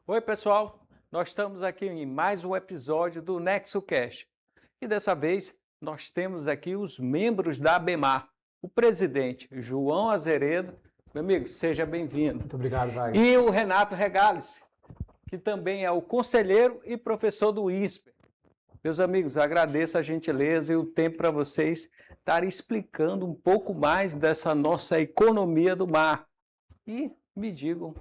Oi, pessoal! Nós estamos aqui em mais um episódio do NexoCast. E dessa vez nós temos aqui os membros da ABEMAR, o presidente João Azeredo. Meu amigo, seja bem-vindo. Muito obrigado, Wagner. E o Renato Regales, que também é o conselheiro e professor do INSPER. Meus amigos, agradeço a gentileza e o tempo para vocês estarem explicando um pouco mais dessa nossa economia do mar. E me digam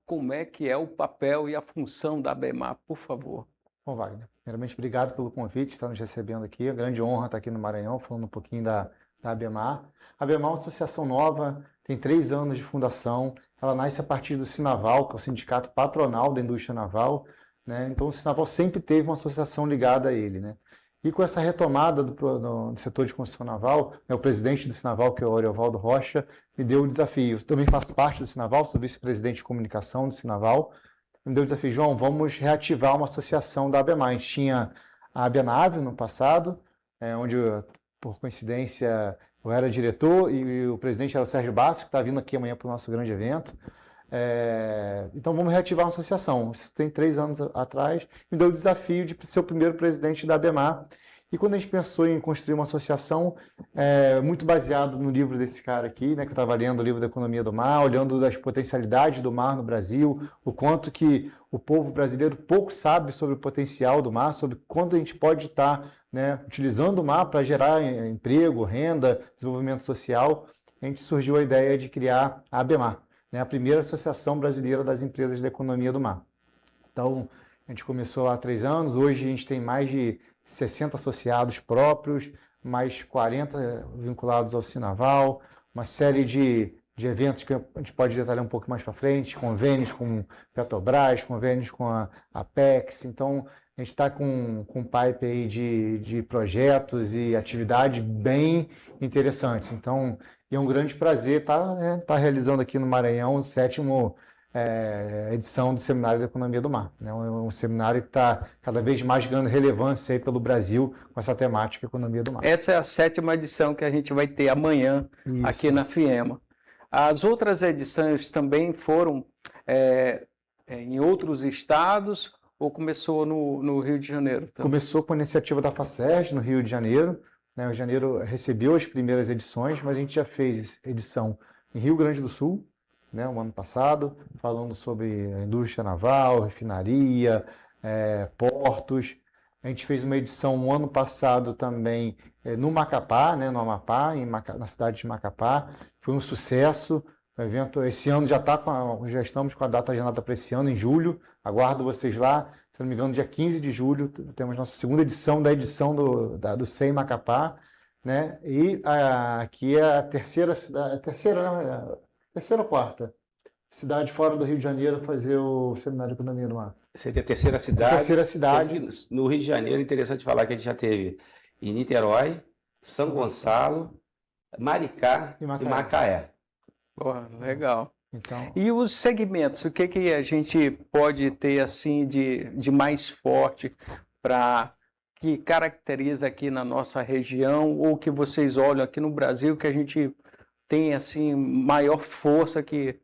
como é que é o papel e a função da ABEMAR, por favor. Bom, Wagner, primeiramente, obrigado pelo convite, estar nos recebendo aqui. É uma grande honra estar aqui no Maranhão, falando um pouquinho da ABEMAR. A ABEMAR é uma associação nova, tem 3 anos de fundação. Ela nasce a partir do Sinaval, que é o sindicato patronal da indústria naval, né? Então, o Sinaval sempre teve uma associação ligada a ele, né? E com essa retomada do setor de construção naval, né, o presidente do Sinaval, que é o Ariovaldo Rocha, me deu o desafio. Eu também faço parte do Sinaval, sou vice-presidente de comunicação do Sinaval. Me deu o desafio, João, vamos reativar uma associação da ABEMAR. A gente tinha a ABNAV no passado, onde, por coincidência, eu era diretor e o presidente era o Sérgio Bassi, que está vindo aqui amanhã para o nosso grande evento. Então vamos reativar uma associação. Isso tem 3 anos atrás. Me deu o desafio de ser o primeiro presidente da ABEMAR. E quando a gente pensou em construir uma associação, muito baseado no livro desse cara aqui, né, que eu estava lendo, o livro da Economia do Mar, olhando as potencialidades do mar no Brasil, o quanto que o povo brasileiro pouco sabe sobre o potencial do mar, sobre quanto a gente pode estar, né, utilizando o mar para gerar emprego, renda, desenvolvimento social, a gente surgiu a ideia de criar a ABEMAR, né, a primeira Associação Brasileira das Empresas da Economia do Mar. Então, a gente começou há 3 anos, hoje a gente tem mais de 60 associados próprios, mais 40 vinculados ao Sinaval, uma série de eventos que a gente pode detalhar um pouco mais para frente, convênios com Petrobras, convênios com a Apex. Então, a gente está com um pipe aí de projetos e atividades bem interessantes. Então, é um grande prazer estar realizando aqui no Maranhão o 7º edição do Seminário da Economia do Mar. É um seminário que está cada vez mais ganhando relevância aí pelo Brasil com essa temática Economia do Mar. Essa é a 7ª edição que a gente vai ter amanhã aqui na FIEMA. As outras edições também foram em outros estados ou começou no Rio de Janeiro? Também? Começou com a iniciativa da FACERJ no Rio de Janeiro. Né? O Janeiro recebeu as primeiras edições, mas a gente já fez edição em Rio Grande do Sul, né, um ano passado, falando sobre a indústria naval, refinaria, portos. A gente fez uma edição um ano passado também no Macapá, né, no Amapá, na cidade de Macapá. Foi um sucesso. O evento esse ano já estamos com a data agendada para esse ano, em julho. Aguardo vocês lá. Se não me engano, dia 15 de julho, temos nossa segunda edição do SEI Macapá. Né? E aqui é a terceira ou quarta cidade fora do Rio de Janeiro fazer o Seminário de Economia do Mar. Seria a terceira cidade. A terceira cidade. No Rio de Janeiro, é interessante falar que a gente já teve em Niterói, São Gonçalo, Maricá e Macaé. Porra, legal. Então, e os segmentos, o que a gente pode ter assim de mais forte que caracteriza aqui na nossa região ou que vocês olham aqui no Brasil que a gente tem assim maior força que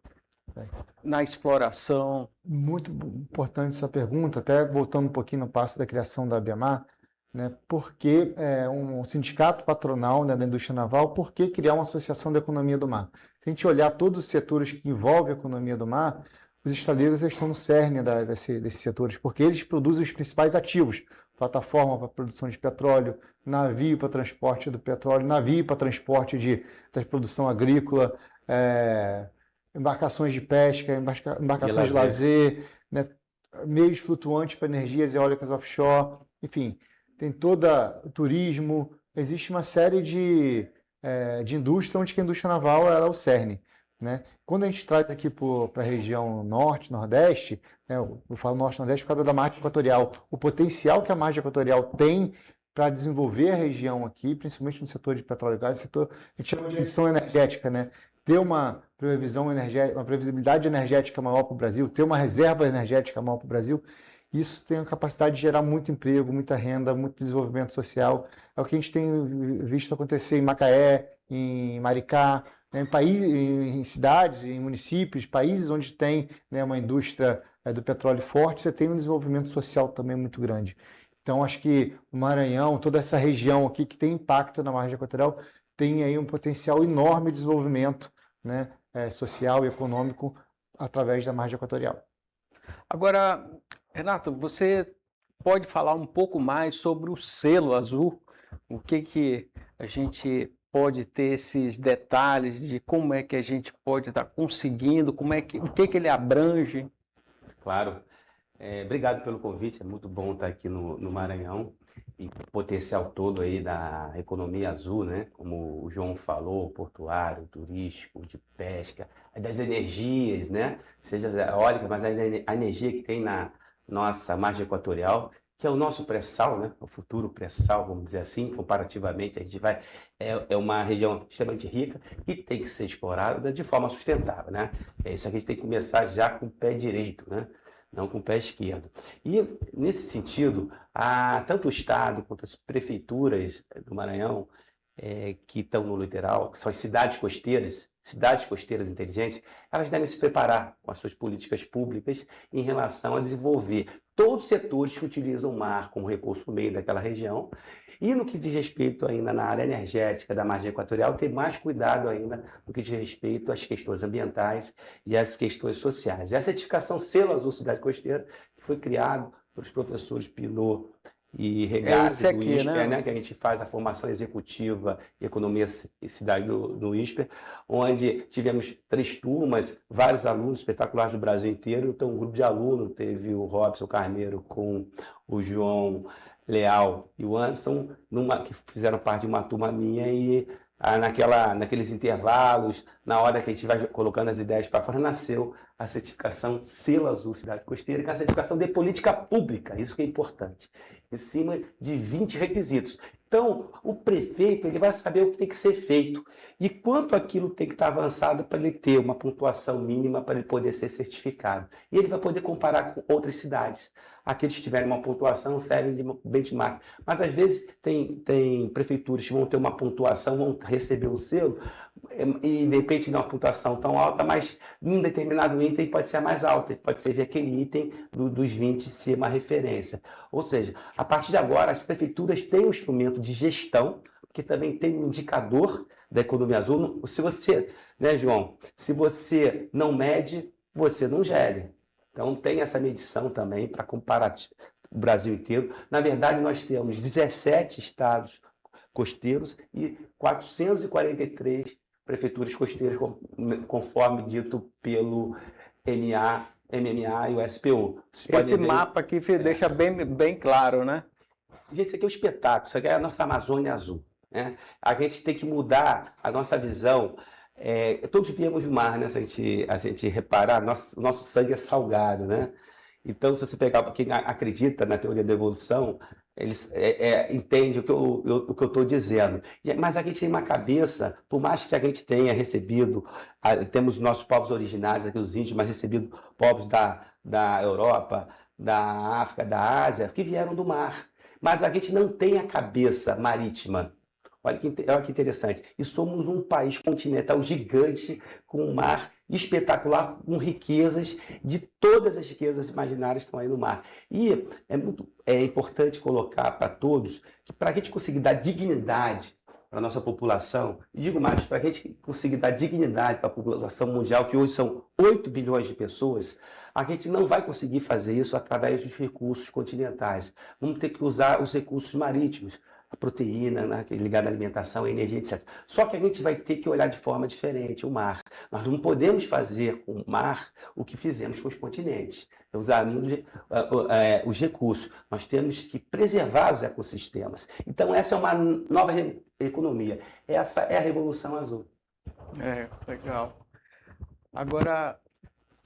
na exploração? Muito importante essa pergunta, até voltando um pouquinho no passo da criação da ABEMAR, né? Porque um sindicato patronal, né, da indústria naval, por que criar uma associação da economia do mar? Se a gente olhar todos os setores que envolvem a economia do mar, os estaleiros estão no cerne desses setores, porque eles produzem os principais ativos, plataforma para produção de petróleo, navio para transporte do petróleo, navio para transporte da produção agrícola, embarcações de pesca, embarcações de lazer, né, meios flutuantes para energias eólicas offshore, enfim, tem todo o turismo, existe uma série de indústria onde a indústria naval é o cerne. Né? Quando a gente traz aqui para a região norte, nordeste, né, eu falo norte, nordeste por causa da margem equatorial, o potencial que a margem equatorial tem para desenvolver a região aqui, principalmente no setor de petróleo e gás, a gente chama de transição energética, né? Ter uma previsão energética, uma previsibilidade energética maior para o Brasil, ter uma reserva energética maior para o Brasil, isso tem a capacidade de gerar muito emprego, muita renda, muito desenvolvimento social. É o que a gente tem visto acontecer em Macaé, em Maricá, né, em cidades, em municípios, países onde tem, né, uma indústria do petróleo forte, você tem um desenvolvimento social também muito grande. Então, acho que o Maranhão, toda essa região aqui que tem impacto na margem equatorial, tem aí um potencial enorme de desenvolvimento, né, social e econômico através da margem equatorial. Agora, Renato, você pode falar um pouco mais sobre o selo azul? O que a gente pode ter esses detalhes de como é que a gente pode estar conseguindo, o que ele abrange? Claro. Obrigado pelo convite, é muito bom estar aqui no Maranhão e o potencial todo aí da economia azul, né? Como o João falou, portuário, turístico, de pesca, das energias, né? Seja a eólica, mas a energia que tem na nossa margem equatorial, que é o nosso pré-sal, né? O futuro pré-sal, vamos dizer assim, comparativamente, a gente vai... É uma região extremamente rica e tem que ser explorada de forma sustentável, né? É isso que a gente tem que começar já com o pé direito, né? Não com o pé esquerdo. E, nesse sentido, tanto o Estado quanto as prefeituras do Maranhão, que estão no litoral, que são as cidades costeiras inteligentes, elas devem se preparar com as suas políticas públicas em relação a desenvolver todos os setores que utilizam o mar como recurso no meio daquela região. E no que diz respeito ainda na área energética da margem equatorial, ter mais cuidado ainda no que diz respeito às questões ambientais e às questões sociais. E a certificação Selo Azul Cidade Costeira, que foi criado pelos professores Pinot e Regazzi do aqui, ISPER, né? né, que a gente faz a formação executiva e economia e cidade do ISPER, onde tivemos 3 turmas, vários alunos espetaculares do Brasil inteiro. Então, um grupo de alunos, teve o Robson Carneiro com o João Leal e o Anderson, que fizeram parte de uma turma minha, e naqueles intervalos, na hora que a gente vai colocando as ideias para fora, nasceu a certificação Selo Azul Cidade Costeira, que é a certificação de política pública, isso que é importante, em cima de 20 requisitos. Então, o prefeito ele vai saber o que tem que ser feito e quanto aquilo tem que estar avançado para ele ter uma pontuação mínima para ele poder ser certificado. E ele vai poder comparar com outras cidades. Aqueles que tiverem uma pontuação servem de benchmark. Mas, às vezes, tem prefeituras que vão ter uma pontuação, vão receber um selo, e, de repente, não é uma pontuação tão alta, mas num determinado item pode ser a mais alta. Pode ser aquele item dos 20 ser uma referência. Ou seja, a partir de agora, as prefeituras têm um instrumento de gestão, que também tem um indicador da economia azul. Se você, né, João, se você não mede, você não gere. Então, tem essa medição também para comparar o Brasil inteiro. Na verdade, nós temos 17 estados costeiros e 443 prefeituras costeiras, conforme dito pelo MMA e o SPO. Esse mapa aqui deixa bem claro, né? Gente, isso aqui é um espetáculo, isso aqui é a nossa Amazônia azul, né? A gente tem que mudar a nossa visão. Todos viemos do mar, né? Se a gente reparar, nosso sangue é salgado, né? Então, se você pegar quem acredita na teoria da evolução, eles entendem o que eu estou dizendo. Mas a gente tem uma cabeça, por mais que a gente tenha recebido, temos nossos povos originários aqui, os índios, mas recebido povos da Europa, da África, da Ásia, que vieram do mar. Mas a gente não tem a cabeça marítima. Olha que interessante. E somos um país continental gigante, com um mar espetacular, com riquezas, de todas as riquezas imaginárias que estão aí no mar. E é importante colocar para todos que, para a gente conseguir dar dignidade para a nossa população, e digo mais, para a gente conseguir dar dignidade para a população mundial, que hoje são 8 bilhões de pessoas, a gente não vai conseguir fazer isso através dos recursos continentais. Vamos ter que usar os recursos marítimos, a proteína, né, ligada à alimentação, à energia, etc. Só que a gente vai ter que olhar de forma diferente o mar. Nós não podemos fazer com o mar o que fizemos com os continentes, usarmos os recursos. Nós temos que preservar os ecossistemas. Então, essa é uma nova economia. Essa é a Revolução Azul. Legal. Agora,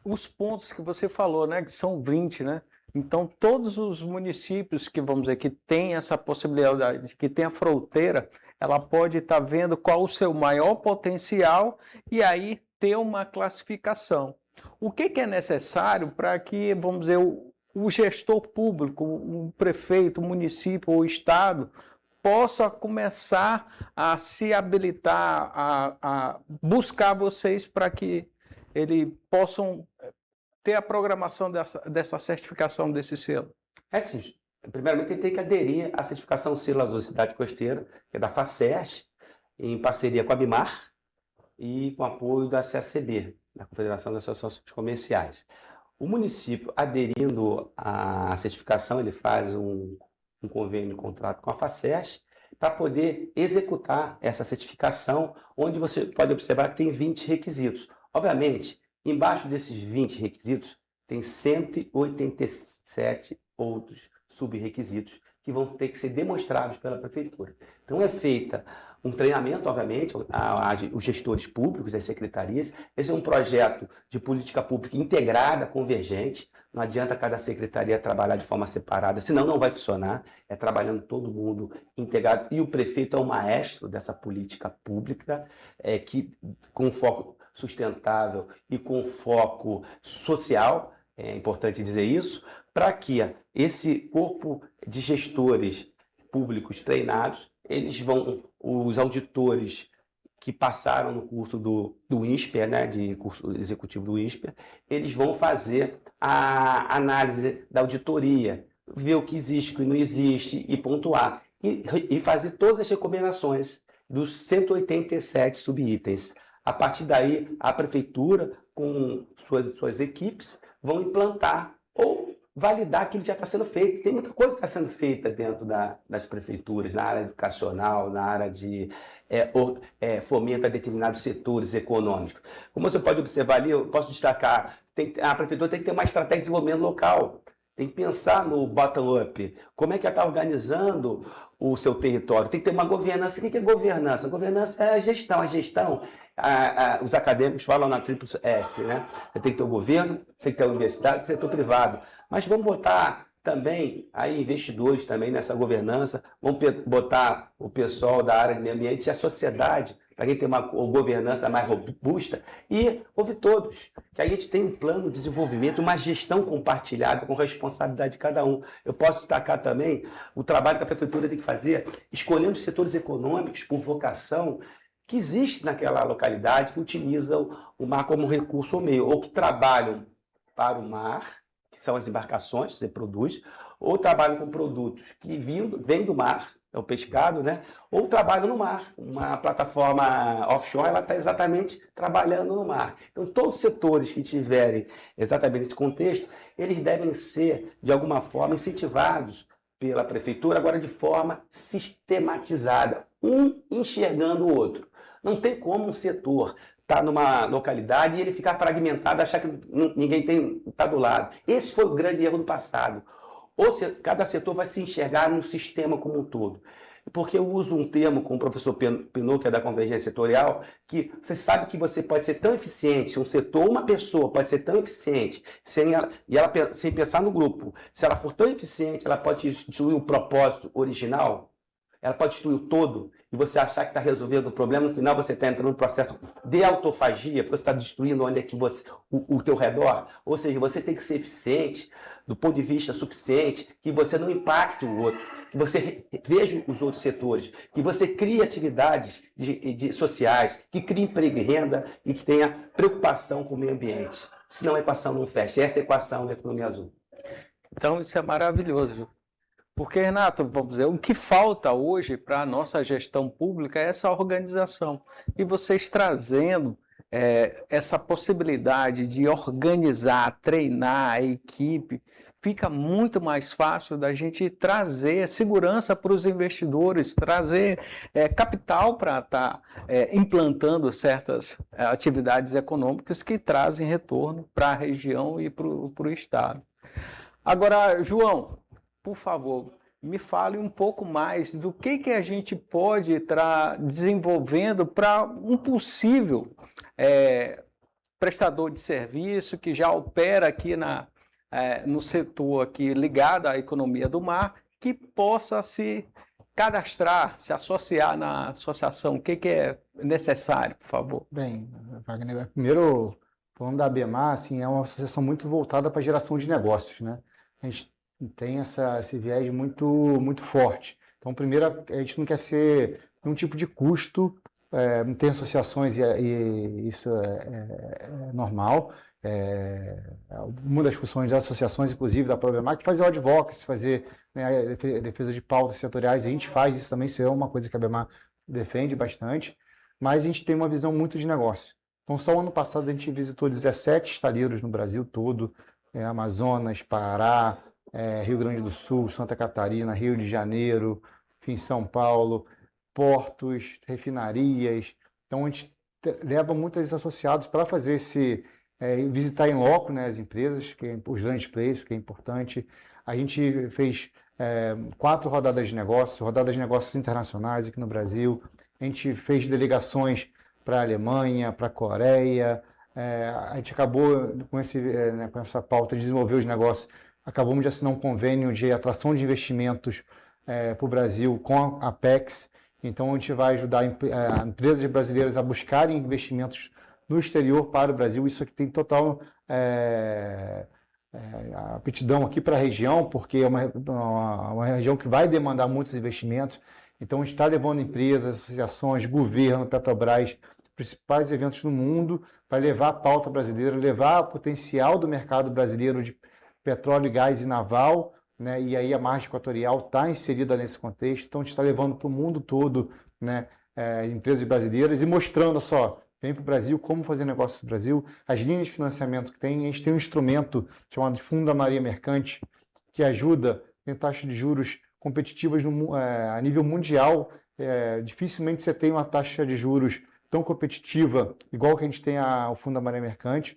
os pontos que você falou, né, que são 20, né? Então, todos os municípios que, vamos dizer, que tem essa possibilidade, que tem a fronteira, ela pode estar vendo qual o seu maior potencial e aí ter uma classificação. O que é necessário para que, vamos dizer, o gestor público, o prefeito, o município ou o estado possa começar a se habilitar, a buscar vocês para que eles possam ter a programação dessa certificação desse selo? É sim. Primeiramente, ele tem que aderir à certificação Selo Azul Cidade Costeira, que é da FACERJ, em parceria com a BIMAR e com apoio da CACB, da Confederação das Associações Comerciais. O município, aderindo à certificação, ele faz um convênio, um contrato com a FACERJ, para poder executar essa certificação, onde você pode observar que tem 20 requisitos. Obviamente, embaixo desses 20 requisitos, tem 187 outros sub-requisitos que vão ter que ser demonstrados pela prefeitura. Então é feita um treinamento, obviamente, os gestores públicos, as secretarias. Esse é um projeto de política pública integrada, convergente. Não adianta cada secretaria trabalhar de forma separada, senão não vai funcionar. É trabalhando todo mundo integrado. E o prefeito é o maestro dessa política pública, que com foco sustentável e com foco social, é importante dizer isso, para que esse corpo de gestores públicos treinados, os auditores que passaram no curso do INSPER, né, de curso executivo do INSPER, eles vão fazer a análise da auditoria, ver o que existe, o que não existe e pontuar. E fazer todas as recomendações dos 187 subitens. A partir daí, a prefeitura, com suas equipes, vão implantar ou validar aquilo que já está sendo feito. Tem muita coisa que está sendo feita dentro das prefeituras, na área educacional, na área de fomenta determinados setores econômicos. Como você pode observar ali, eu posso destacar, a prefeitura tem que ter uma estratégia de desenvolvimento local. Tem que pensar no bottom-up. Como é que ela está organizando o seu território? Tem que ter uma governança. O que é governança? Governança é a gestão. A gestão, os acadêmicos falam na tríplice S, né? Você tem que ter o governo, você tem que ter a universidade, o setor privado. Mas vamos botar também aí investidores também nessa governança, vamos botar o pessoal da área de meio ambiente e a sociedade, para a gente ter uma governança mais robusta e ouvir todos, que a gente tem um plano de desenvolvimento, uma gestão compartilhada com responsabilidade de cada um. Eu posso destacar também o trabalho que a prefeitura tem que fazer, escolhendo os setores econômicos por vocação que existe naquela localidade, que utilizam o mar como recurso ou meio, ou que trabalham para o mar, que são as embarcações que você produz, ou trabalham com produtos que vêm do mar, é o pescado, né? Ou trabalham no mar. Uma plataforma offshore, ela está exatamente trabalhando no mar. Então, todos os setores que tiverem exatamente esse contexto, eles devem ser, de alguma forma, incentivados pela prefeitura, agora de forma sistematizada, um enxergando o outro. Não tem como um setor estar numa localidade e ele ficar fragmentado, achar que ninguém está do lado. Esse foi o grande erro do passado. Ou cada setor vai se enxergar num sistema como um todo. Porque eu uso um termo com o professor Pinot, que é da Convergência Setorial, que você sabe que você pode ser tão eficiente, um setor, uma pessoa pode ser tão eficiente, sem pensar no grupo. Se ela for tão eficiente, ela pode destruir o propósito original, ela pode destruir o todo, e você achar que está resolvendo o problema, no final você está entrando no processo de autofagia, porque você está destruindo onde é que o teu redor. Ou seja, você tem que ser eficiente do ponto de vista suficiente, que você não impacte o outro, que você veja os outros setores, que você crie atividades sociais, que crie emprego e renda e que tenha preocupação com o meio ambiente. Senão a equação não fecha. Essa é a equação da economia azul. Então isso é maravilhoso. Porque, Renato, vamos dizer, o que falta hoje para a nossa gestão pública é essa organização. E vocês trazendo essa possibilidade de organizar, treinar a equipe, fica muito mais fácil da gente trazer segurança para os investidores, trazer capital para estar implantando certas atividades econômicas que trazem retorno para a região e para o Estado. Agora, João, por favor, me fale um pouco mais do que a gente pode estar desenvolvendo para um possível prestador de serviço que já opera aqui no setor aqui ligado à economia do mar, que possa se cadastrar, se associar na associação. O que é necessário, por favor? Bem, Wagner, primeiro, falando da ABMAR, assim, é uma associação muito voltada para a geração de negócios, né? A gente tem esse viés muito forte. Então, primeiro, a gente não quer ser um tipo de custo, tem associações e isso é normal. uma das funções das associações, inclusive da Problemática, fazer o advocacy, fazer, né, a defesa de pautas setoriais. A gente faz isso também, isso é uma coisa que a ABEMAR defende bastante, mas a gente tem uma visão muito de negócio. Então, só o ano passado a gente visitou 17 estaleiros no Brasil todo, Amazonas, Pará, Rio Grande do Sul, Santa Catarina, Rio de Janeiro, enfim, São Paulo, portos, refinarias. Então, a gente leva muitos associados para fazer visitar em loco, né, as empresas, os grandes players, que é importante. A gente fez 4 rodadas de negócios internacionais aqui no Brasil. A gente fez delegações para a Alemanha, para a Coreia. A gente acabou com essa pauta de desenvolver os negócios. Acabamos de assinar um convênio de atração de investimentos para o Brasil com a Apex. Então, a gente vai ajudar empresas brasileiras a buscarem investimentos no exterior para o Brasil. Isso aqui tem total aptidão aqui para a região, porque é uma região que vai demandar muitos investimentos. Então, a gente está levando empresas, associações, governo, Petrobras, principais eventos no mundo, para levar a pauta brasileira, levar o potencial do mercado brasileiro de petróleo, gás e naval, né? E aí a margem equatorial está inserida nesse contexto. Então, a gente está levando para o mundo todo, né, empresas brasileiras e mostrando só, vem para o Brasil, como fazer negócio no Brasil, as linhas de financiamento que tem. A gente tem um instrumento chamado de Fundo da Marinha Mercante, que ajuda em taxas de juros competitivas a nível mundial. Dificilmente você tem uma taxa de juros tão competitiva, igual que a gente tem o Fundo da Marinha Mercante,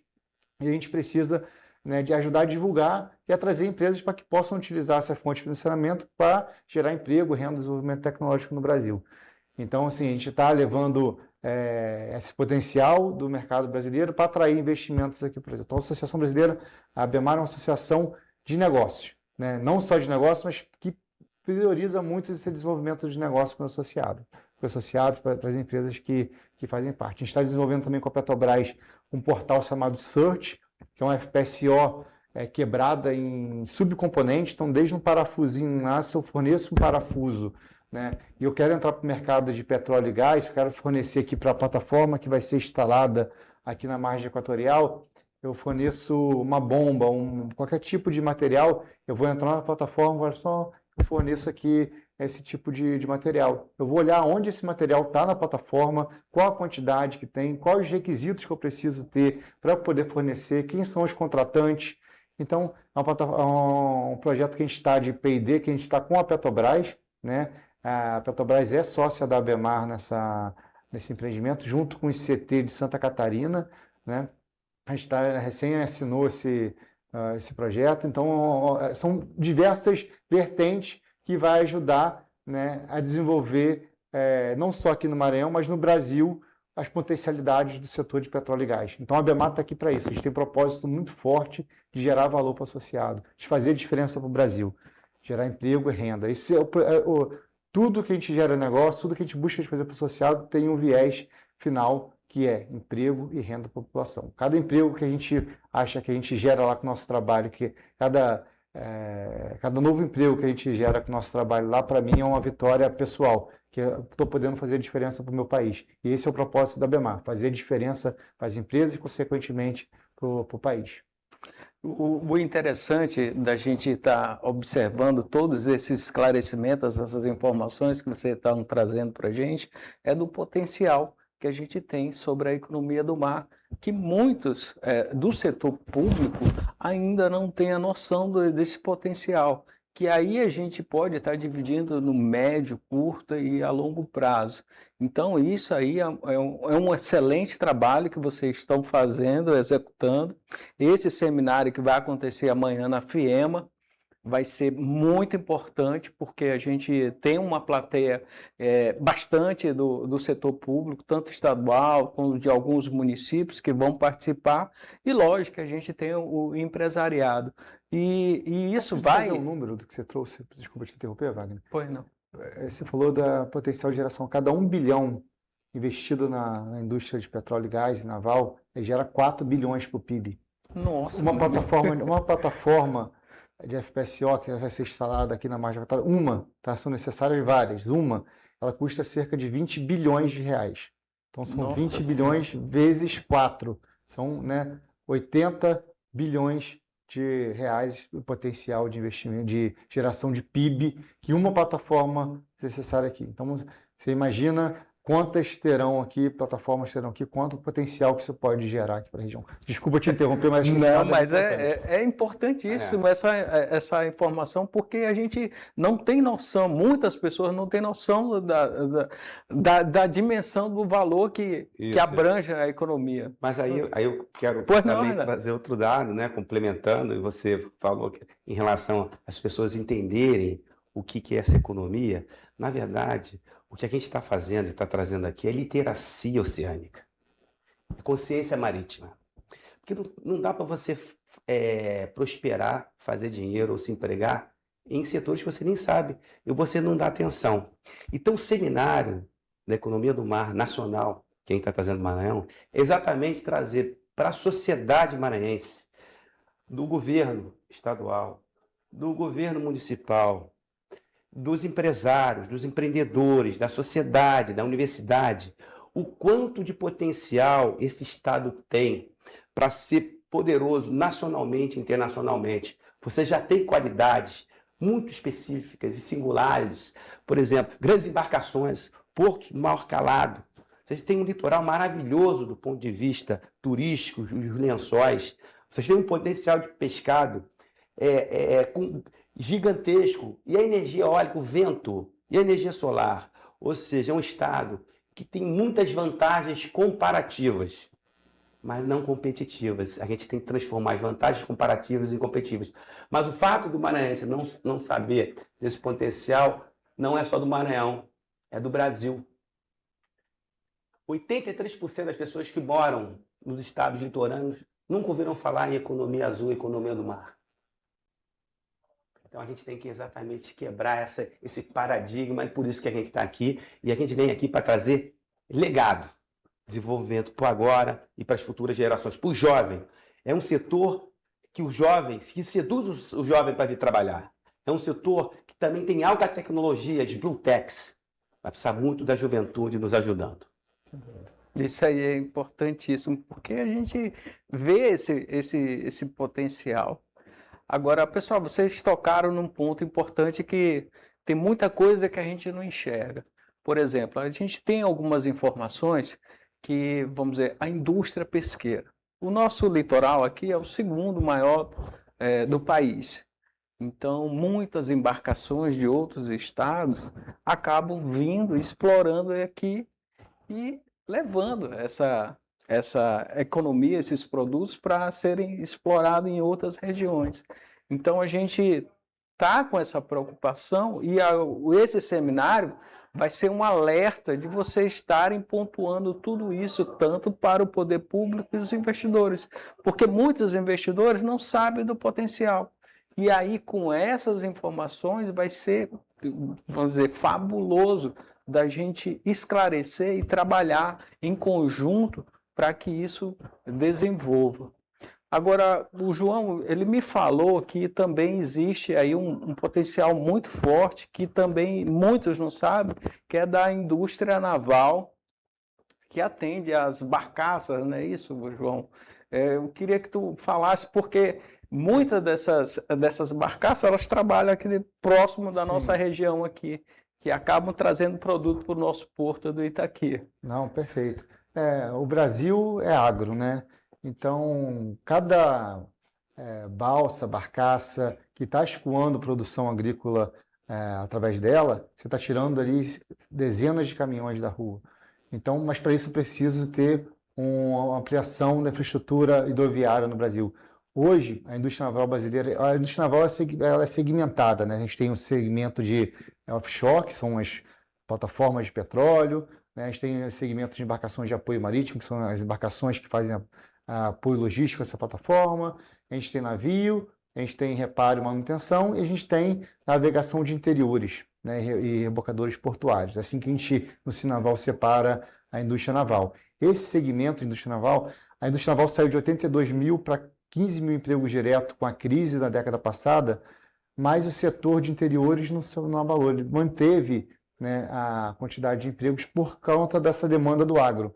e a gente precisa, né, de ajudar a divulgar e a trazer empresas para que possam utilizar essa fonte de financiamento para gerar emprego, renda e desenvolvimento tecnológico no Brasil. Então, assim, a gente está levando esse potencial do mercado brasileiro para atrair investimentos aqui para o Brasil. Então, a Associação Brasileira, a ABEMAR, é uma associação de negócios, né? Não só de negócios, mas que prioriza muito esse desenvolvimento de negócios com associados para as empresas que fazem parte. A gente está desenvolvendo também com a Petrobras um portal chamado Search, que é um FPSO quebrada em subcomponentes. Então, desde um parafusinho lá, se eu forneço um parafuso, né, e eu quero entrar para o mercado de petróleo e gás, eu quero fornecer aqui para a plataforma que vai ser instalada aqui na margem equatorial, eu forneço uma bomba, qualquer tipo de material, eu vou entrar na plataforma, eu forneço aqui esse tipo de material. Eu vou olhar onde esse material está na plataforma, qual a quantidade que tem, quais os requisitos que eu preciso ter para poder fornecer, quem são os contratantes. Então, é um projeto que a gente está de P&D, que a gente está com a Petrobras, né? A Petrobras é sócia da ABEMAR nesse empreendimento, junto com o ICT de Santa Catarina, né? A gente recém assinou esse projeto. Então, são diversas vertentes que vai ajudar, né, a desenvolver, não só aqui no Maranhão, mas no Brasil, as potencialidades do setor de petróleo e gás. Então, a ABEMAR está aqui para isso. A gente tem um propósito muito forte de gerar valor para o associado, de fazer diferença para o Brasil, gerar emprego e renda. Isso tudo que a gente gera negócio, tudo que a gente busca de fazer para o associado tem um viés final, que é emprego e renda para a população. Cada emprego que a gente acha que a gente gera lá com o nosso trabalho, que cada novo emprego que a gente gera com o nosso trabalho lá, para mim, é uma vitória pessoal, que eu estou podendo fazer diferença para o meu país. E esse é o propósito da ABEMAR, fazer diferença para as empresas e, consequentemente, para o país. O interessante da gente estar observando todos esses esclarecimentos, essas informações que você está trazendo para a gente, é do potencial que a gente tem sobre a economia do mar, que muitos do setor público ainda não têm a noção desse potencial, que aí a gente pode estar dividindo no médio, curto e a longo prazo. Então, isso aí é um excelente trabalho que vocês estão fazendo, executando. Esse seminário que vai acontecer amanhã na FIEMA vai ser muito importante, porque a gente tem uma plateia bastante do setor público, tanto estadual como de alguns municípios que vão participar, e lógico que a gente tem o empresariado. E isso vai... Fazer um número do que você trouxe, desculpa te interromper, Wagner. Pois não. Você falou da potencial de geração. Cada 1 bilhão investido na indústria de petróleo e gás naval, gera 4 bilhões para o PIB. Nossa! Uma plataforma de FPSO que vai ser instalada aqui na margem equatorial, são necessárias várias. Ela custa cerca de 20 bilhões de reais. Então, são 20 bilhões vezes 4. São, né, 80 bilhões de reais o potencial de investimento, de geração de PIB que uma plataforma necessária aqui. Então, você imagina quantas terão aqui, plataformas terão aqui, quanto potencial que isso pode gerar aqui para a região. Desculpa te interromper, mas acho que esse Não, dado mas importante. é importantíssimo essa informação, porque a gente não tem noção, muitas pessoas não têm noção da dimensão do valor que Isso. abrange a economia. Mas aí eu quero Pois não, também Renato. trazer outro dado, né, complementando, e você falou em relação às pessoas entenderem o que é essa economia. Na verdade, o que a gente está fazendo e está trazendo aqui é literacia oceânica, é consciência marítima. Porque não dá para você prosperar, fazer dinheiro ou se empregar em setores que você nem sabe e você não dá atenção. Então, o seminário da economia do mar nacional, quem está trazendo Maranhão, é exatamente trazer para a sociedade maranhense, do governo estadual, do governo municipal, dos empresários, dos empreendedores, da sociedade, da universidade, o quanto de potencial esse estado tem para ser poderoso nacionalmente e internacionalmente. Você já tem qualidades muito específicas e singulares, por exemplo, grandes embarcações, portos do maior calado. Vocês têm um litoral maravilhoso do ponto de vista turístico, os lençóis. Vocês têm um potencial de pescado gigantesco. E a energia eólica, o vento e a energia solar. Ou seja, é um estado que tem muitas vantagens comparativas, mas não competitivas. A gente tem que transformar as vantagens comparativas em competitivas. Mas o fato do maranhense não saber desse potencial não é só do Maranhão, é do Brasil. 83% das pessoas que moram nos estados litorâneos nunca ouviram falar em economia azul, economia do mar. Então a gente tem que exatamente quebrar esse paradigma, e por isso que a gente está aqui. E a gente vem aqui para trazer legado, desenvolvimento para agora e para as futuras gerações. Para o jovem, é um setor que que seduz o jovem para vir trabalhar. É um setor que também tem alta tecnologia, as Blue Techs. Vai precisar muito da juventude nos ajudando. Isso aí é importantíssimo, porque a gente vê esse potencial. Agora, pessoal, vocês tocaram num ponto importante que tem muita coisa que a gente não enxerga. Por exemplo, a gente tem algumas informações que, vamos dizer, a indústria pesqueira. O nosso litoral aqui é o segundo maior do país. Então, muitas embarcações de outros estados acabam vindo, explorando aqui e levando essa economia, esses produtos para serem explorados em outras regiões. Então a gente está com essa preocupação e esse seminário vai ser um alerta de vocês estarem pontuando tudo isso, tanto para o poder público e os investidores, porque muitos investidores não sabem do potencial. E aí, com essas informações, vai ser, vamos dizer, fabuloso da gente esclarecer e trabalhar em conjunto para que isso desenvolva. Agora, o João, ele me falou que também existe aí um potencial muito forte, que também muitos não sabem, que é da indústria naval, que atende às barcaças, não é isso, João? Eu queria que tu falasse, porque muitas dessas barcaças, elas trabalham aqui próximo da nossa região aqui, que acabam trazendo produto para o nosso porto do Itaqui. Não, perfeito. O Brasil é agro, né? Então, cada balsa, barcaça que está escoando produção agrícola através dela, você está tirando ali dezenas de caminhões da rua. Então, mas para isso preciso ter uma ampliação da infraestrutura hidroviária no Brasil. Hoje, a indústria naval brasileira, a indústria naval ela é segmentada, né? A gente tem um segmento de offshore, que são as plataformas de petróleo, né? A gente tem o segmento de embarcações de apoio marítimo, que são as embarcações que fazem apoio logístico a essa plataforma. A gente tem navio, a gente tem reparo e manutenção, e a gente tem navegação de interiores, né? E rebocadores portuários. É assim que a gente, no Sinaval, separa a indústria naval. Esse segmento de indústria naval, a indústria naval saiu de 82 mil para 15 mil empregos direto com a crise da década passada, mas o setor de interiores não abalou. Ele manteve, né, a quantidade de empregos por conta dessa demanda do agro.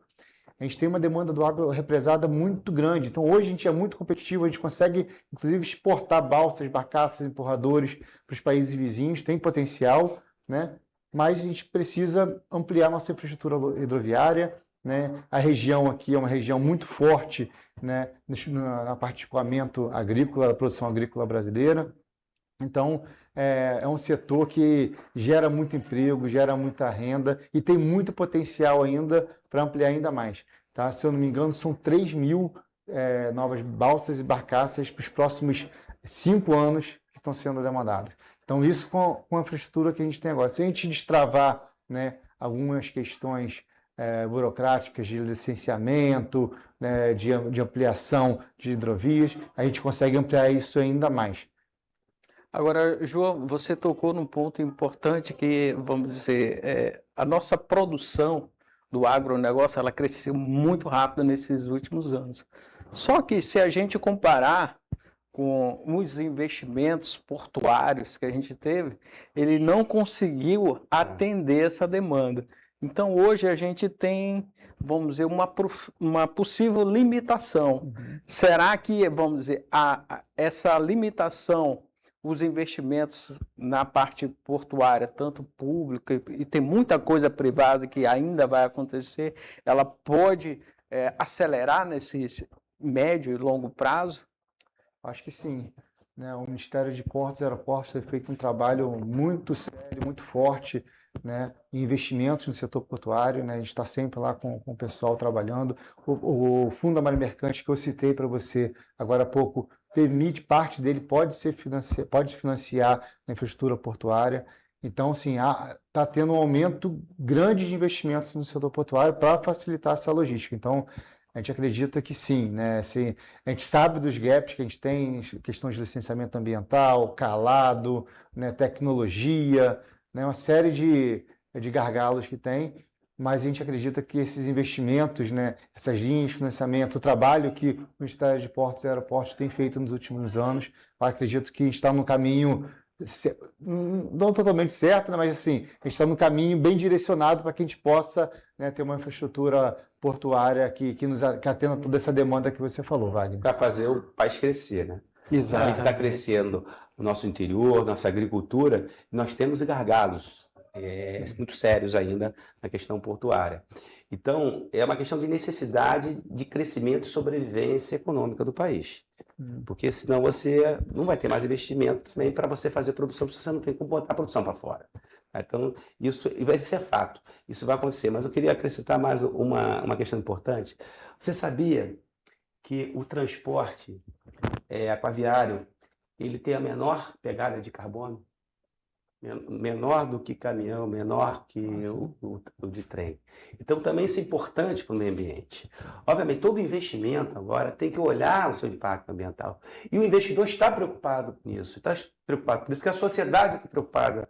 a gente tem uma demanda do agro represada muito grande. Então, hoje a gente é muito competitivo, a gente consegue, inclusive, exportar balsas, barcaças, empurradores para os países vizinhos, tem potencial, né? Mas a gente precisa ampliar nossa infraestrutura hidroviária, né? A região aqui é uma região muito forte, né? Na parte de escoamento agrícola, da produção agrícola brasileira. Então, é um setor que gera muito emprego, gera muita renda e tem muito potencial ainda para ampliar ainda mais. Tá? Se eu não me engano, são 3.000 novas balsas e barcaças para os próximos 5 anos que estão sendo demandadas. Então, isso com a infraestrutura que a gente tem agora. Se a gente destravar, né, algumas questões burocráticas de licenciamento, né, de ampliação de hidrovias, a gente consegue ampliar isso ainda mais. Agora, João, você tocou num ponto importante que, vamos dizer, a nossa produção do agronegócio, ela cresceu muito rápido nesses últimos anos. Só que se a gente comparar com os investimentos portuários que a gente teve, ele não conseguiu atender essa demanda. Então, hoje a gente tem, vamos dizer, uma possível limitação. Será que, vamos dizer, essa limitação, os investimentos na parte portuária, tanto pública e tem muita coisa privada que ainda vai acontecer, ela pode acelerar nesse médio e longo prazo? Acho que sim. Né? O Ministério de Portos e Aeroportos tem feito um trabalho muito sério, muito forte, né, em investimentos no setor portuário, né? A gente está sempre lá com o pessoal trabalhando. O Fundo da Marinha Mercante que eu citei para você agora há pouco, parte dele pode financiar a infraestrutura portuária. Então, assim, está tendo um aumento grande de investimentos no setor portuário para facilitar essa logística. Então, a gente acredita que sim, né? Assim, a gente sabe dos gaps que a gente tem, questão de licenciamento ambiental, calado, né, tecnologia, né, uma série de gargalos que tem, mas a gente acredita que esses investimentos, né, essas linhas de financiamento, o trabalho que o Ministério de Portos e Aeroportos tem feito nos últimos anos, eu acredito que está no caminho, não totalmente certo, né, mas assim, a gente está no caminho bem direcionado para que a gente possa, né, ter uma infraestrutura portuária que atenda toda essa demanda que você falou, Wagner. Para fazer o país crescer, né? Exato. A gente está crescendo o nosso interior, nossa agricultura, e nós temos gargalos muito sérios ainda na questão portuária. Então, é uma questão de necessidade de crescimento e sobrevivência econômica do país. Porque senão você não vai ter mais investimento também para você fazer produção, se você não tem como botar a produção para fora. Então, isso vai ser fato, isso vai acontecer. Mas eu queria acrescentar mais uma questão importante. Você sabia que o transporte aquaviário ele tem a menor pegada de carbono? Menor do que caminhão, menor que o de trem. Então, também isso é importante para o meio ambiente. Obviamente, todo investimento agora tem que olhar o seu impacto ambiental. E o investidor está preocupado com isso, porque a sociedade está preocupada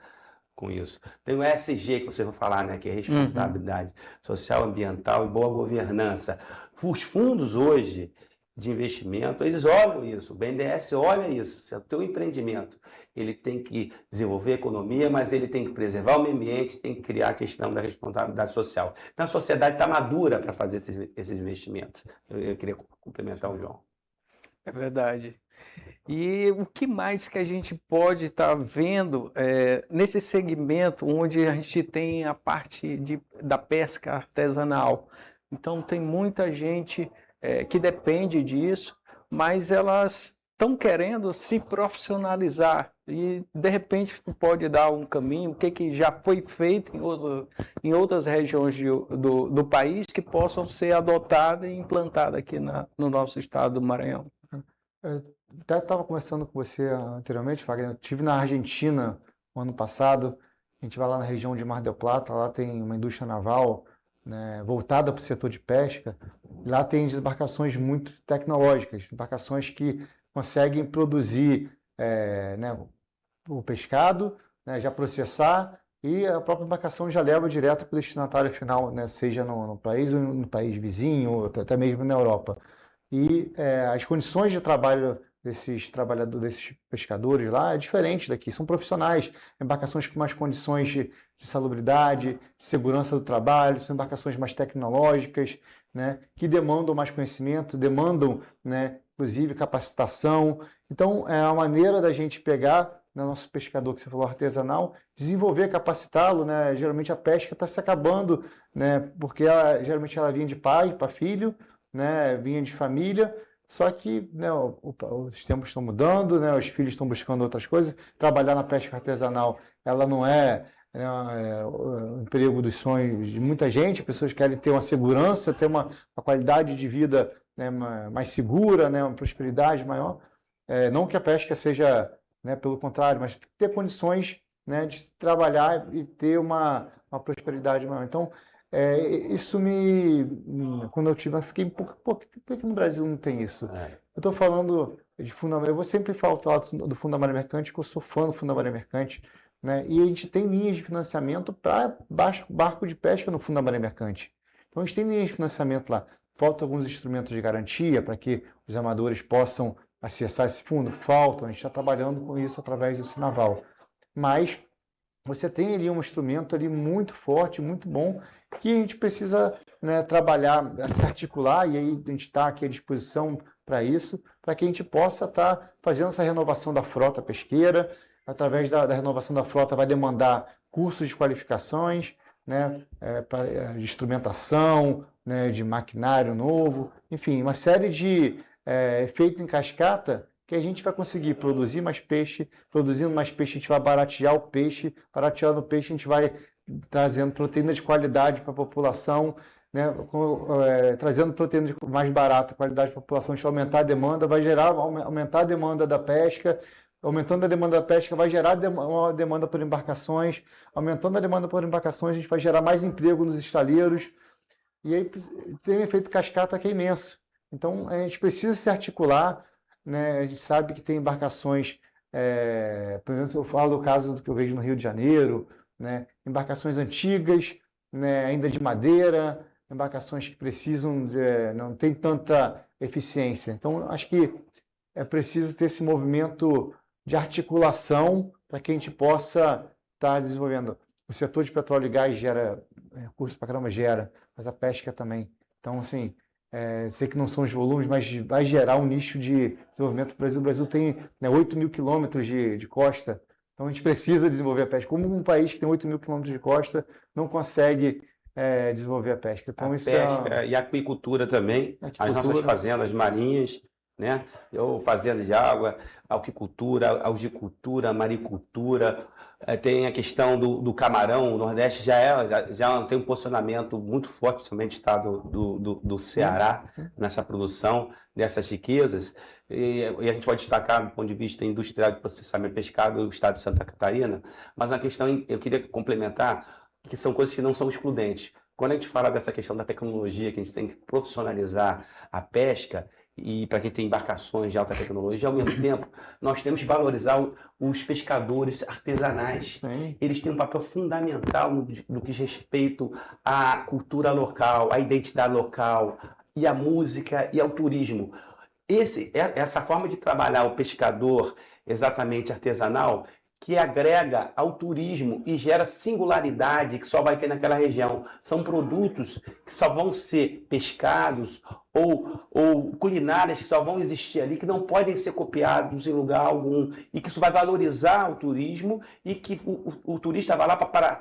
com isso. Tem o ESG que vocês vão falar, né, que é responsabilidade social, ambiental e boa governança. Os fundos hoje de investimento, eles olham isso, o BNDES olha isso. Se é o teu empreendimento, ele tem que desenvolver a economia, mas ele tem que preservar o meio ambiente, tem que criar a questão da responsabilidade social. Então a sociedade está madura para fazer esses investimentos. Eu queria complementar o João. É verdade. E o que mais que a gente pode estar vendo nesse segmento onde a gente tem a parte da pesca artesanal? Então tem muita gente que depende disso, mas elas estão querendo se profissionalizar e de repente pode dar um caminho, o que já foi feito em outras regiões do país que possam ser adotadas e implantadas aqui no nosso estado do Maranhão. Até estava conversando com você anteriormente, Wagner. Eu estive na Argentina no ano passado. A gente vai lá na região de Mar del Plata, lá tem uma indústria naval, né, voltada para o setor de pesca. Lá tem embarcações muito tecnológicas, embarcações que conseguem produzir né, o pescado, né, já processar, e a própria embarcação já leva direto para o destinatário final, né, seja no país ou no país vizinho, ou até mesmo na Europa. E as condições de trabalho desses trabalhadores, desses pescadores lá é diferente daqui. São profissionais, embarcações com mais condições de salubridade, de segurança do trabalho, são embarcações mais tecnológicas, né, que demandam mais conhecimento, demandam, né, inclusive capacitação. Então, é a maneira da gente pegar, né, nosso pescador que você falou artesanal, desenvolver, capacitá-lo, né? Geralmente a pesca está se acabando, né, porque geralmente ela vinha de pai para filho, né, vinha de família. Só que, né, os tempos estão mudando, né, os filhos estão buscando outras coisas. Trabalhar na pesca artesanal, ela não é o emprego dos sonhos de muita gente. Pessoas querem ter uma segurança, ter uma qualidade de vida, né, mais segura, né, uma prosperidade maior. Não que a pesca seja, né, pelo contrário, mas ter condições, né, de trabalhar e ter uma prosperidade maior. Então, isso quando eu tive, eu fiquei um pouco, por que no Brasil não tem isso? Eu estou falando de fundo marinho, eu vou sempre falar do Fundo da Marinha Mercante, porque eu sou fã do Fundo da Marinha Mercante, né? E a gente tem linhas de financiamento para barco de pesca no Fundo da Marinha Mercante. Então a gente tem linhas de financiamento lá. Faltam alguns instrumentos de garantia para que os amadores possam acessar esse fundo? Faltam, a gente está trabalhando com isso através do Sinaval. Mas você tem ali um instrumento ali muito forte, muito bom, que a gente precisa, né, trabalhar, se articular, e aí a gente está aqui à disposição para isso, para que a gente possa estar fazendo essa renovação da frota pesqueira. Através da renovação da frota vai demandar cursos de qualificações, né, de instrumentação, né, de maquinário novo, enfim, uma série de efeito em cascata que a gente vai conseguir produzir mais peixe. Produzindo mais peixe, a gente vai baratear o peixe. Barateando o peixe, a gente vai trazendo proteína de qualidade para a população, né? Trazendo proteína mais barata, qualidade para a população, a gente vai aumentar a demanda, vai aumentar a demanda da pesca. Aumentando a demanda da pesca, vai gerar uma demanda por embarcações. Aumentando a demanda por embarcações, a gente vai gerar mais emprego nos estaleiros. E aí tem um efeito cascata que é imenso. Então, a gente precisa se articular, né? A gente sabe que tem embarcações, pelo menos eu falo do caso do que eu vejo no Rio de Janeiro, né? Embarcações antigas, né? Ainda de madeira, embarcações que precisam, não tem tanta eficiência. Então, acho que é preciso ter esse movimento de articulação para que a gente possa estar desenvolvendo. O setor de petróleo e gás gera recursos para caramba, mas a pesca também. Então, assim, sei que não são os volumes, mas vai gerar um nicho de desenvolvimento do Brasil. O Brasil tem, né, 8 mil quilômetros de costa, então a gente precisa desenvolver a pesca. Como um país que tem 8 mil quilômetros de costa não consegue desenvolver a pesca. Então, isso pesca e a aquicultura também, as nossas fazendas marinhas, né? Fazendas de água, aquicultura, algicultura, maricultura. Tem a questão do camarão. O Nordeste já tem um posicionamento muito forte, principalmente no estado do Ceará, nessa produção dessas riquezas. E a gente pode destacar, do ponto de vista industrial de processamento pescado, o estado de Santa Catarina. Mas na questão, eu queria complementar, que são coisas que não são excludentes. Quando a gente fala dessa questão da tecnologia, que a gente tem que profissionalizar a pesca, e para quem tem embarcações de alta tecnologia, ao mesmo tempo, nós temos que valorizar os pescadores artesanais. Sim. Eles têm um papel fundamental no que diz respeito à cultura local, à identidade local, e à música e ao turismo. Essa forma de trabalhar o pescador exatamente artesanal, que agrega ao turismo e gera singularidade que só vai ter naquela região. São produtos que só vão ser pescados ou culinárias que só vão existir ali, que não podem ser copiados em lugar algum, e que isso vai valorizar o turismo, e que o turista vai lá para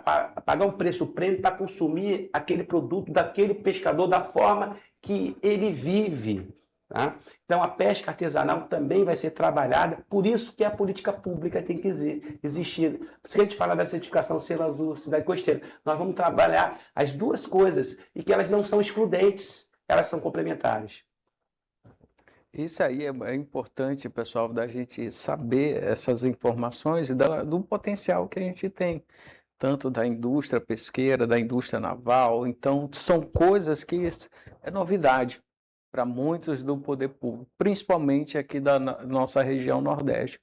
pagar um preço prêmio para consumir aquele produto daquele pescador da forma que ele vive. Tá? Então a pesca artesanal também vai ser trabalhada, por isso que a política pública tem que existir. Por isso que a gente fala da certificação Selo Azul, Cidade Costeira. Nós vamos trabalhar as duas coisas e que elas não são excludentes, elas são complementares. Isso aí é importante, pessoal, da gente saber essas informações e do potencial que a gente tem, tanto da indústria pesqueira, da indústria naval. Então, são coisas que é novidade para muitos do poder público, principalmente aqui da nossa região Nordeste.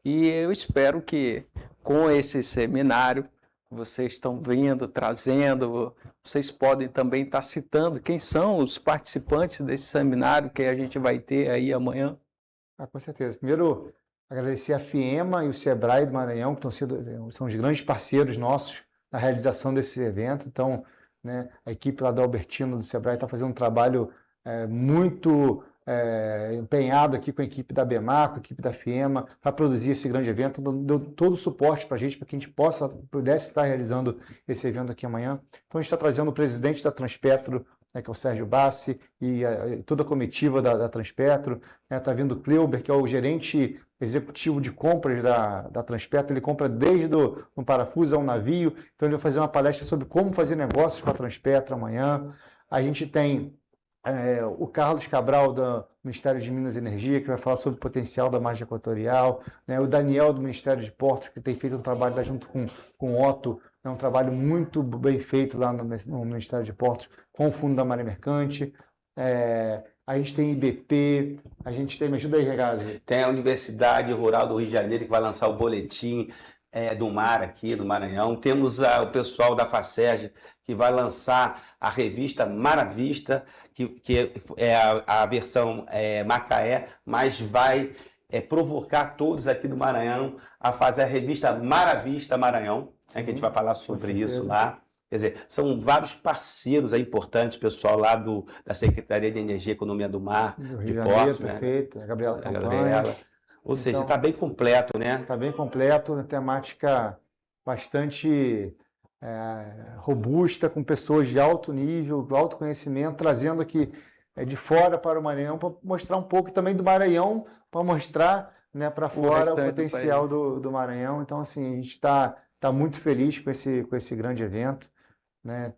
E eu espero que com esse seminário vocês estão vindo, trazendo, vocês podem também estar citando quem são os participantes desse seminário que a gente vai ter aí amanhã. Com certeza. Primeiro, agradecer a FIEMA e o Sebrae do Maranhão, que são os grandes parceiros nossos na realização desse evento. Então, né, a equipe lá do Albertino, do Sebrae, está fazendo um trabalho muito empenhado aqui com a equipe da BEMAR, com a equipe da FIEMA, para produzir esse grande evento. Deu todo o suporte para a gente, para que a gente pudesse estar realizando esse evento aqui amanhã. Então, a gente está trazendo o presidente da Transpetro, né, que é o Sérgio Bassi, e toda a comitiva da Transpetro. Está vindo o Cleuber, que é o gerente executivo de compras da Transpetro. Ele compra desde um parafuso ao navio. Então, ele vai fazer uma palestra sobre como fazer negócios com a Transpetro amanhã. A gente tem o Carlos Cabral, do Ministério de Minas e Energia, que vai falar sobre o potencial da margem equatorial, né? O Daniel, do Ministério de Portos, que tem feito um trabalho lá junto com o Otto, é um trabalho muito bem feito lá no Ministério de Portos, com o Fundo da Maré Mercante. A gente tem IBP, a gente tem... Me ajuda aí, Regazi. Tem a Universidade Rural do Rio de Janeiro, que vai lançar o boletim do mar aqui, do Maranhão. Temos o pessoal da FACERJ, que vai lançar a revista Mar à Vista, que é a versão Macaé, mas vai provocar todos aqui do Maranhão a fazer a revista Mar à Vista Maranhão, que a gente vai falar sobre isso lá. Quer dizer, são vários parceiros importantes, pessoal lá da Secretaria de Energia e Economia do Mar, de Portos, né? Perfeito, a Gabriela. Ou seja, está bem completo, né? Está bem completo, uma temática bastante robusta, com pessoas de alto nível, alto conhecimento, trazendo aqui de fora para o Maranhão, para mostrar um pouco também do Maranhão, para mostrar, né, para fora o potencial do Maranhão. Então, assim, a gente está muito feliz com esse grande evento, né?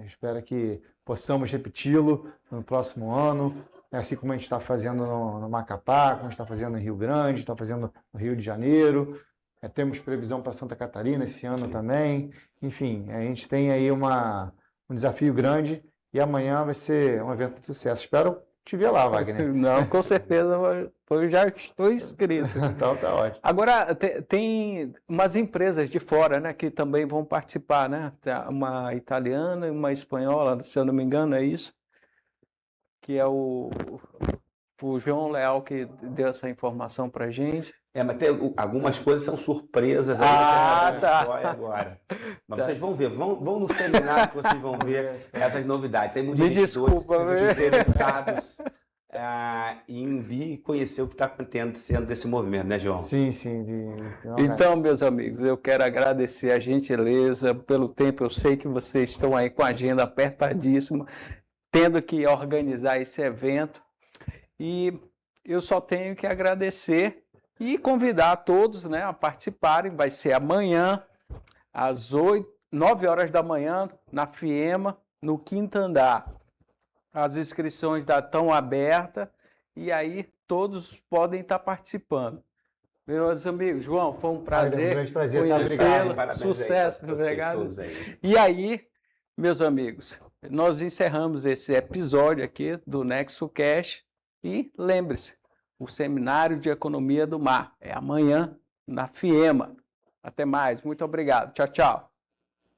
Espero que possamos repeti-lo no próximo ano, assim como a gente está fazendo no Macapá, como a gente está fazendo no Rio Grande, está fazendo no Rio de Janeiro. Temos previsão para Santa Catarina esse ano também. Enfim, a gente tem aí um desafio grande e amanhã vai ser um evento de sucesso. Espero te ver lá, Wagner. Não, com certeza, eu já estou inscrito. Então tá ótimo. Agora, tem umas empresas de fora, né, que também vão participar, né? Uma italiana e uma espanhola, se eu não me engano, é isso? Que é o João Leal que deu essa informação para a gente. Mas tem algumas coisas são surpresas aí, agora. Mas vocês vão ver, vão no seminário que vocês vão ver essas novidades. Tem muitos interessados em vir e conhecer o que está acontecendo desse movimento, né, João? Sim. Então, meus amigos, eu quero agradecer a gentileza pelo tempo. Eu sei que vocês estão aí com a agenda apertadíssima, tendo que organizar esse evento. E eu só tenho que agradecer e convidar todos, né, a participarem. Vai ser amanhã, às 9 horas da manhã, na FIEMA, no 5º andar. As inscrições estão abertas e aí todos podem estar participando. Meus amigos, João, foi um prazer. Um grande prazer, obrigado. Sucesso, obrigado. E aí, meus amigos, nós encerramos esse episódio aqui do Nexo Cash e lembre-se, o Seminário de Economia do Mar é amanhã na FIEMA. Até mais, muito obrigado. Tchau, tchau.